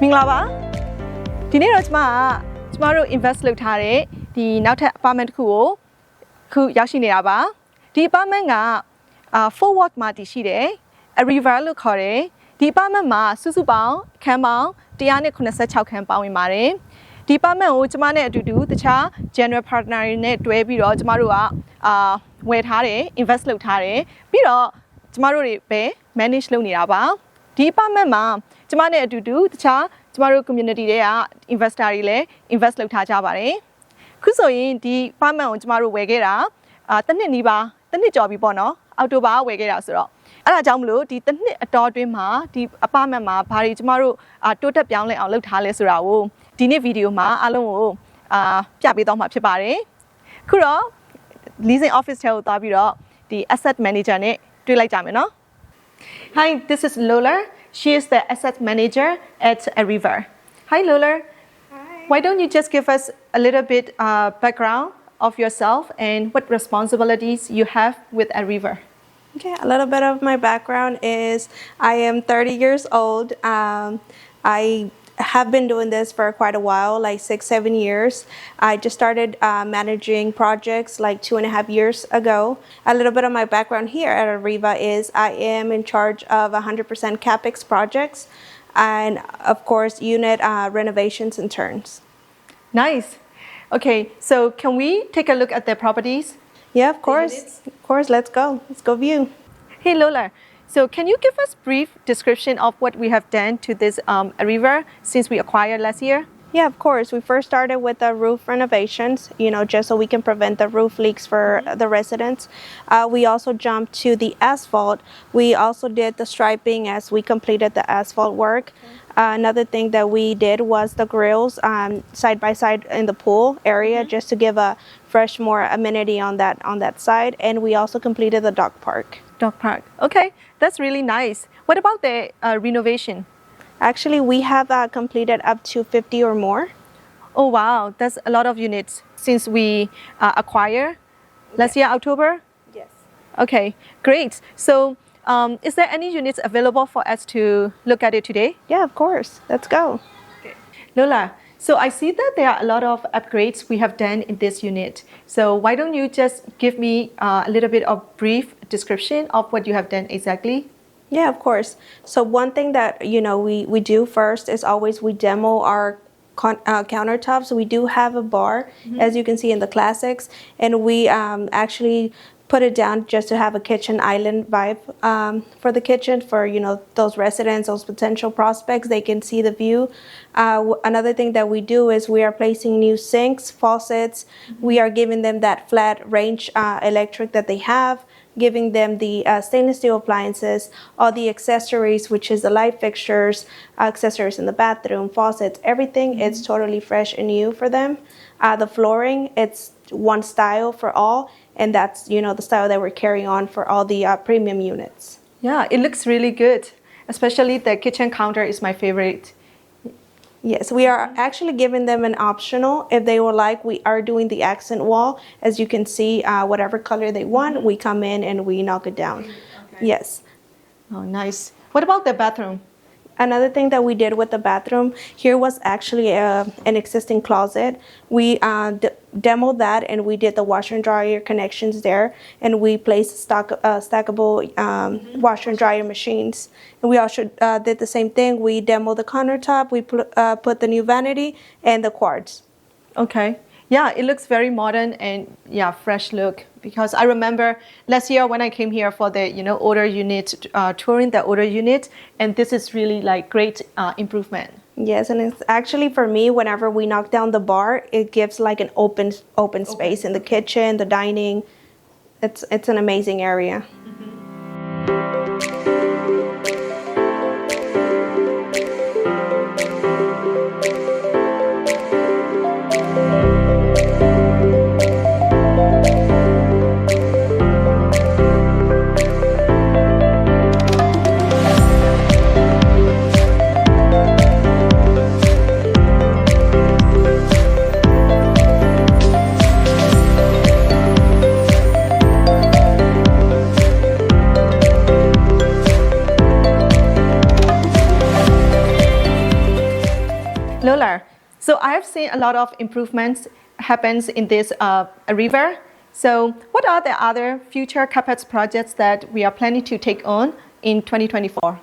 Minglava, today tomorrow invest လုပ်ထားတဲ့ဒီနောက်ထပ် apartment တစ်ခုကိုခုရောက်ရှိနေတာပါဒီ apartment က4 watt မှာတည်ရှိတယ် Ariva လို့ခေါ်တယ်ဒီ apartment မှာစုစုပေါင်းအခန်းပေါင်း186ခန်းပါဝင်ပါတယ်ဒီ apartment ကိုကျမနဲ့အတူတူတခြား general partner တွေနဲ့တွဲပြီးတော့ကျမတို့ကဝယ်ထားတယ် invest လုပ်ထားတယ်ပြီးတော့ကျမတို့တွေပဲ manage လုပ်နေတာပါဒီ apartment မှာကျမနဲ့အတူတူတခြားကျမတို့ community တွေက investor တွေလည်း invest လုပ်ထားကြပါတယ်ခုဆိုရင်ဒီ apartment ကိုကျမတို့ဝယ်ခဲ့တာတစ်နှစ်နီးပါးတစ်နှစ်ကျော်ပြီပေါ့နော်အောက်တိုဘာဝယ်ခဲ့တာဆိုတော့အဲ့ဒါကြောင့်မလို့ဒီတစ်နှစ်အတော်အတွင်းမှာဒီ apartment မှာဘာတွေကျမတို့တိုးတက်ပြောင်းလဲအောင်လုပ်ထားလဲဆိုတာကိုဒီနေ့ဗီဒီယိုမှာအားလုံးကိုပြပေးတော့မှာဖြစ်ပါတယ်ခုတော့ leasing office ထဲကိုသွားပြီးတော့ဒီ asset manager နဲ့တွေ့လိုက်ကြမယ်နော် Hi, this is Lola. She is the asset manager at Ariva. Hi, Lola. Hi. Why don't you just give us a little bit background of yourself and what responsibilities you have with Ariva? Okay, a little bit of my background is I am 30 years old. I have been doing this for quite a while, like 6-7 years. I just started managing projects like 2.5 years ago. A little bit of my background here at Ariva is I am in charge of 100% CapEx projects and of course unit renovations and turns. Nice. Okay, so can we take a look at the properties? Yeah, of course. Of course, let's go. Let's go view. Hey Lola, so can you give us a brief description of what we have done to this Ariva since we acquired last year? Yeah, of course. We first started with the roof renovations, just so we can prevent the roof leaks for the residents. We also jumped to the asphalt. We also did the striping as we completed the asphalt work. Another thing that we did was the grills side by side in the pool area just to give a fresh more amenity on that side. And we also completed the dog park. Dog park. Okay, that's really nice. What about the renovation? Actually, we have completed up to 50 or more. Oh wow, that's a lot of units since we acquired last year, October? Yes. Okay, great. So is there any units available for us to look at it today? Yeah, of course. Let's go. Okay. Lola, so I see that there are a lot of upgrades we have done in this unit. So why don't you just give me a little bit of brief description of what you have done exactly? Yeah, of course. So one thing that we do first is always we demo our countertops. We do have a bar, as you can see in the classics, and we actually put it down just to have a kitchen island vibe for the kitchen for those residents, those potential prospects. They can see the view. Another thing that we do is we are placing new sinks, faucets. We are giving them that flat range electric that they have, giving them the stainless steel appliances, all the accessories, which is the light fixtures, accessories in the bathroom, faucets, everything is totally fresh and new for them. The flooring, it's one style for all, and that's the style that we're carrying on for all the premium units. Yeah, it looks really good. Especially the kitchen counter is my favorite. Yes, we are actually giving them an optional. If they would like, we are doing the accent wall. As you can see, whatever color they want, we come in and we knock it down. Okay. Yes. Oh, nice. What about the bathroom? Another thing that we did with the bathroom here was actually an existing closet. We demoed that and we did the washer and dryer connections there, and we placed stackable washer and dryer machines. And we also did the same thing. We demoed the countertop. We put the new vanity and the quartz. Okay. Yeah, it looks very modern and fresh look. Because I remember last year when I came here for the older unit, touring the older unit, and this is really like great improvement. Yes, and it's actually for me, whenever we knock down the bar, it gives like an open space in the kitchen, the dining. It's an amazing area. So I have seen a lot of improvements happens in this river. So what are the other future capex projects that we are planning to take on in 2024?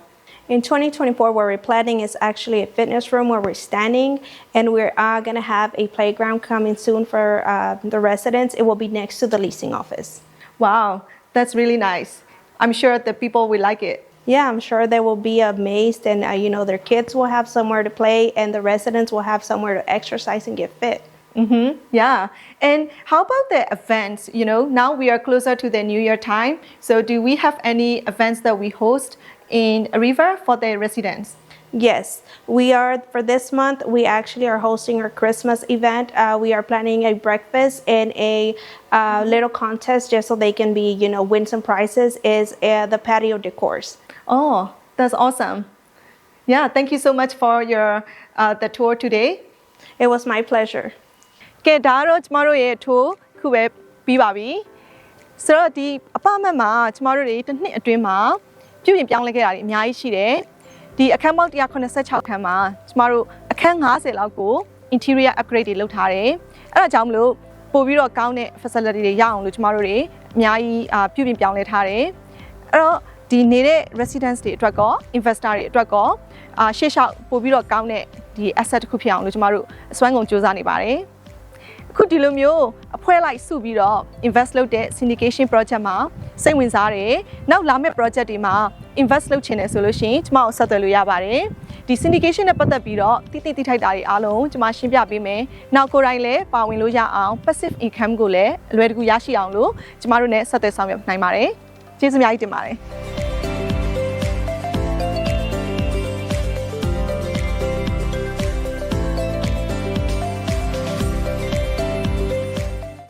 In 2024, what we're planning is actually a fitness room where we're standing, and we're going to have a playground coming soon for the residents. It will be next to the leasing office. Wow, that's really nice. I'm sure the people will like it. Yeah, I'm sure they will be amazed, and their kids will have somewhere to play, and the residents will have somewhere to exercise and get fit. Yeah. And how about the events? Now we are closer to the New Year time. So do we have any events that we host in Ariva for the residents? Yes, we are. For this month, we actually are hosting our Christmas event. We are planning a breakfast and a little contest just so they can win some prizes, is the patio decors. Oh, that's awesome. Yeah, thank you so much for the tour today. It was my pleasure. ကဲဒါကတော့ကျမတို့ရဲ့ tour ခုပဲပြီးပါပြီဆိုတော့ဒီ apartment မှာကျမတို့တွေတစ်နှစ်အတွင်းမှာပြုပြင်ပြောင်းလဲခဲ့တာတွေအများကြီးရှိတယ်ဒီအခန်းပေါင်း186ခန်းမှာကျမတို့အခန်း90လောက်ကို interior upgrade တွေလုပ်ထားတယ်အဲ့ဒါကြောင့်မလို့ပို့ပြီးတော့ကောင်းတဲ့ facility တွေရအောင်လို့ကျမတို့တွေအများကြီးပြုပြင်ပြောင်းလဲထားတယ်အဲ့တော့ဒီနေတဲ့ residents တွေအတွက်ကော investor တွေအတွက်ကောရှေ့လျှောက်ပို့ပြီးတော့ကောင်းတဲ့ဒီ asset တစ်ခုဖြစ်အောင်လို့ကျမတို့အစွမ်းကုန်စူးစမ်းနေပါတယ်အခုဒီလိုမျိုးအဖွဲလိုက်စုပြီးတော့ invest လုပ်တဲ့ syndication project မှာစိတ်ဝင်စားတယ်။နောက်လာမယ့် project တွေမှာ invest လုပ်ချင်တယ်ဆိုလို့ရှိရင်ကျမတို့ဆက်သွယ်လို့ရပါတယ်။ဒီ syndication နဲ့ပတ်သက်ပြီးတော့တိထိုက်တာတွေအားလုံးကျမရှင်းပြပေးမယ်။နောက်ကိုယ်တိုင်လည်းပါဝင်လို့ရအောင် passive income ကိုလည်းအလွယ်တကူရရှိအောင်လို့ကျမတို့ ਨੇ ဆက်သွယ်ဆောင်ရွက်နိုင်ပါတယ်။ကျေးဇူးအများကြီးတင်ပါတယ်။